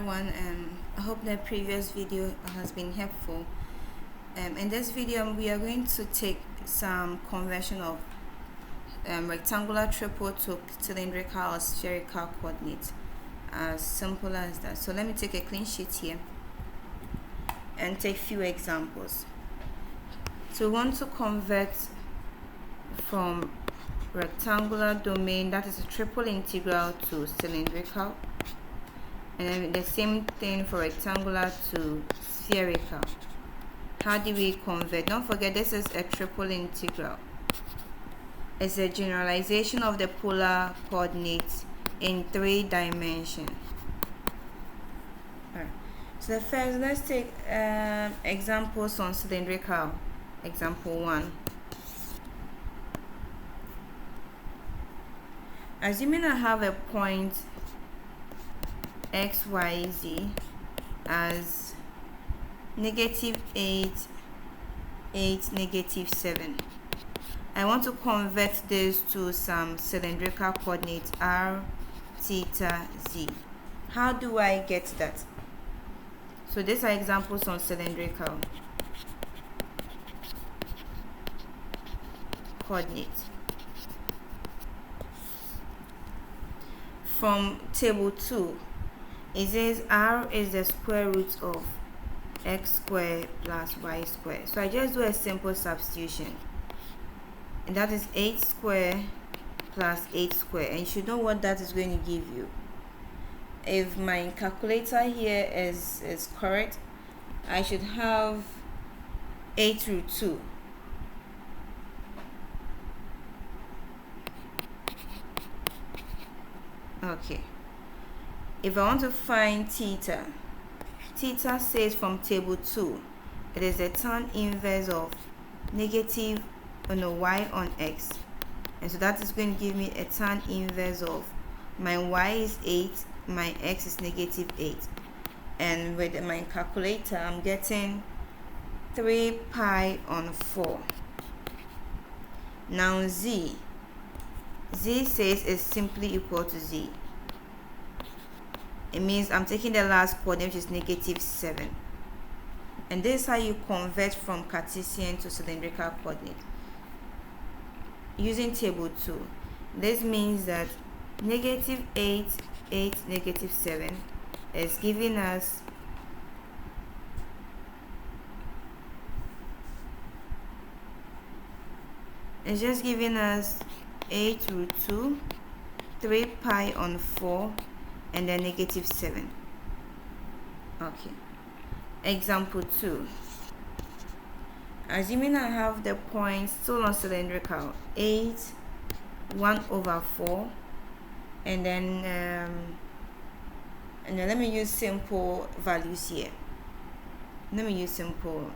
I hope the previous video has been helpful. In this video we are going to take some conversion of rectangular triple to cylindrical or spherical coordinates, as simple as that. So let me take a clean sheet here and take few examples. So we want to convert from rectangular domain, that is a triple integral, to cylindrical, and then the same thing for rectangular to spherical. How do we convert? Don't forget, this is a triple integral. It's a generalization of the polar coordinates in 3 dimensions. Alright, so first let's take examples on cylindrical. Example 1. Assuming I have a point XYZ as -8, 8, -7. I want to convert this to some cylindrical coordinates r, theta, z. How do I get that? So these are examples on cylindrical coordinates. From table 2, it says r is the square root of x squared plus y squared. So I just do a simple substitution, and that is 8 squared plus 8 squared, and you should know what that is going to give you. If my calculator here is correct, I should have 8 root 2. Okay, if I want to find theta, theta says from table 2, it is the tan inverse of y on x, and so that is going to give me a tan inverse of my y is 8, my x is -8, and with my calculator I'm getting 3 pi on 4. Now z says is simply equal to z. It means I'm taking the last coordinate, which is -7, and this is how you convert from Cartesian to cylindrical coordinate using table 2. This means that -8, 8, -7 is giving us just giving us 8 root 2, 3 pi on 4, and then -7. Okay. Example 2. Assuming I have the point still on cylindrical, 8, 1/4, and then let me use simple values here. Let me use simple.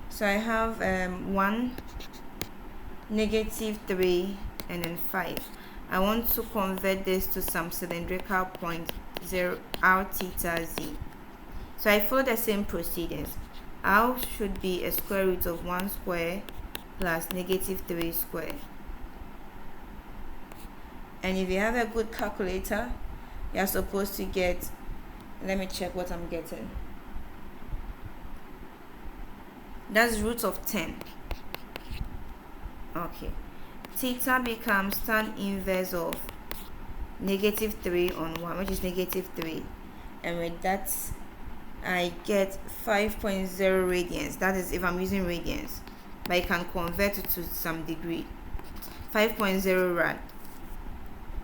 So I have 1, -3, and then 5. I want to convert this to some cylindrical point 0, r, theta, z. So I follow the same procedures. R should be a square root of 1 square plus -3 square. And if you have a good calculator, you're supposed to get, let me check what I'm getting. That's root of 10. Okay. Theta becomes tan inverse of -3 on 1, which is -3, and with that I get 5.0 radians. That is if I'm using radians, but you can convert it to some degree. 5.0 rad.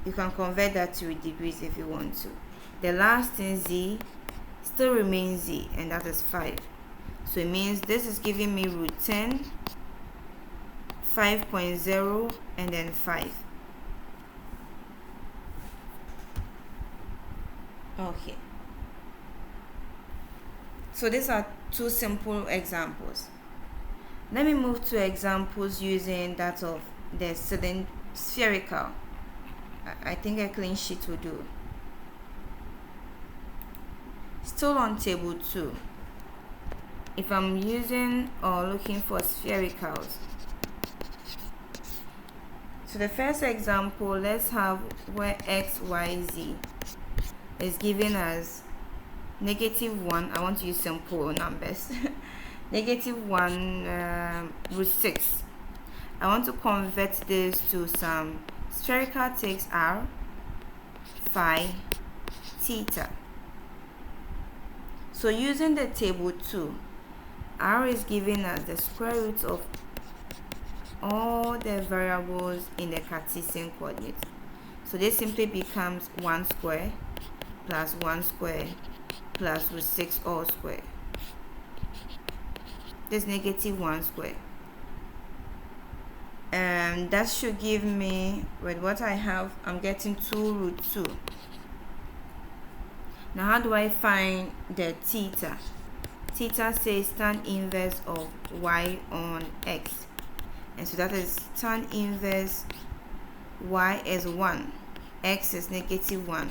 You can convert that to degrees if you want to. The last thing, z, still remains z, and that is 5. So it means this is giving me root 10, 5.0, and then 5. Okay. So these are 2 simple examples. Let me move to examples using that of the spherical. I think a clean sheet will do. Still on table 2. If I'm using or looking for sphericals, So the first example, let's have where x, y, z is given as -1. I want to use simple numbers. -1 root 6. I want to convert this to some spherical takes r, phi, theta. So using the table 2, r is given as the square root of all the variables in the Cartesian coordinate. So this simply becomes 1 square plus 1 square plus root 6 all square. This -1 square. And that should give me, with what I have, I'm getting 2 root 2. Now how do I find the theta? Theta says tan inverse of y on x. And so that is tan inverse y is 1, x is -1.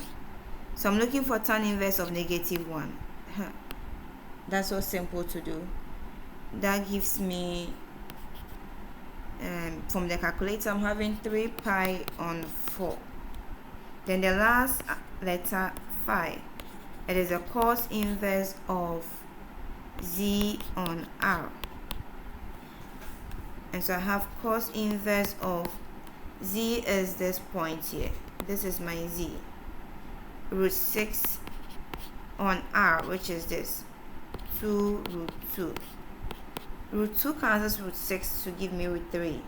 So I'm looking for tan inverse of -1. That's so simple to do. That gives me, from the calculator, I'm having 3 pi on 4. Then the last letter, phi, it is a cos inverse of z on r. And so I have cos inverse of z is this point here. This is my z. Root 6 on r, which is this, 2 root 2. Root 2 cancels root 6 to give me root 3.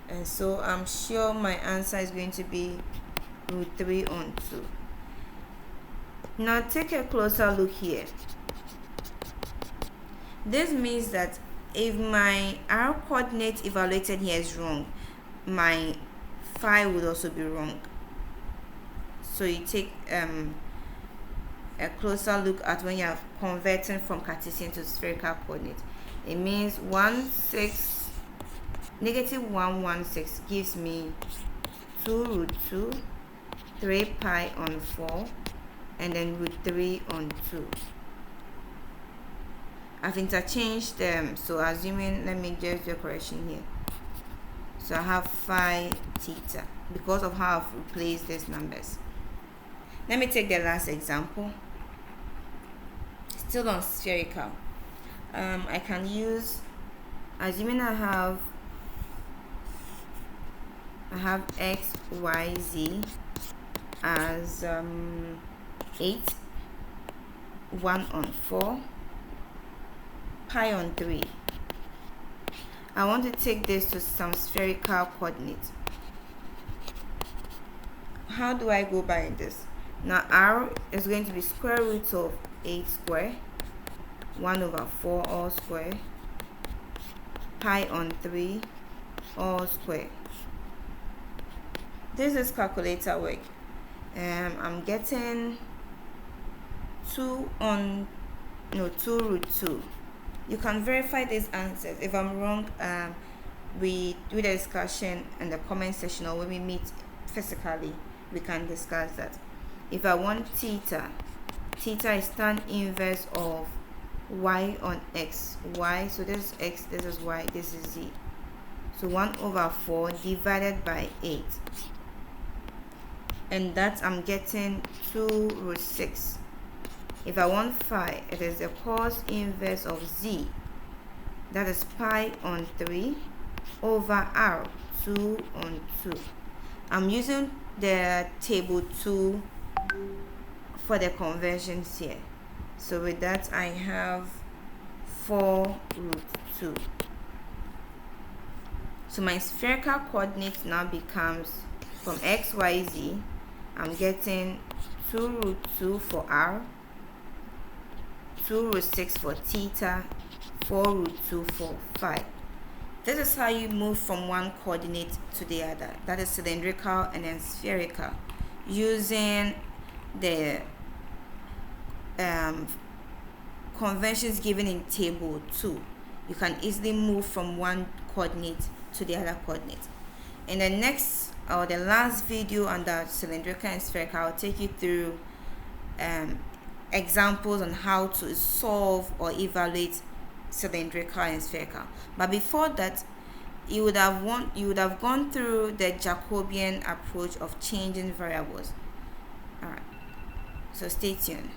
And so I'm sure my answer is going to be root 3 on 2. Now take a closer look here. This means that if my r coordinate evaluated here is wrong, my phi would also be wrong. So you take a closer look at when you are converting from Cartesian to spherical coordinate. It means -116 gives me 2 root 2, 3 pi on 4, and then root 3 on 2. I've interchanged them, so assuming, let me just do a correction here. So I have phi theta because of how I've replaced these numbers. Let me take the last example. Still on spherical. I can use, assuming I have x, y, z as 8, 1 on 4, pi on 3. I want to take this to some spherical coordinate. How do I go by this? Now r is going to be square root of 8 square, 1 over 4 all square, pi on 3 all square. This is calculator work. I'm getting 2 root 2. You can verify these answers. If I'm wrong, we do the discussion in the comment section, or when we meet physically, we can discuss that. If I want theta is tan inverse of y on x. Y, so this is x, this is y, this is z. So 1 over 4 divided by 8. And that I'm getting 2 root 6. If I want phi, it is the cos inverse of z. That is pi on 3 over r, 2 on 2. I'm using the table 2 for the conversions here. So with that, I have 4 root 2. So my spherical coordinate now becomes, from x, y, z, I'm getting 2 root 2 for r, 2 root 6 for theta, 4 root 2 for phi. This is how you move from one coordinate to the other. That is cylindrical and then spherical. Using the conventions given in table 2, you can easily move from one coordinate to the other coordinate. In the next or the last video under cylindrical and spherical, I'll take you through examples on how to solve or evaluate cylindrical and spherical. But before that, you would have gone through the Jacobian approach of changing variables. All right, so stay tuned.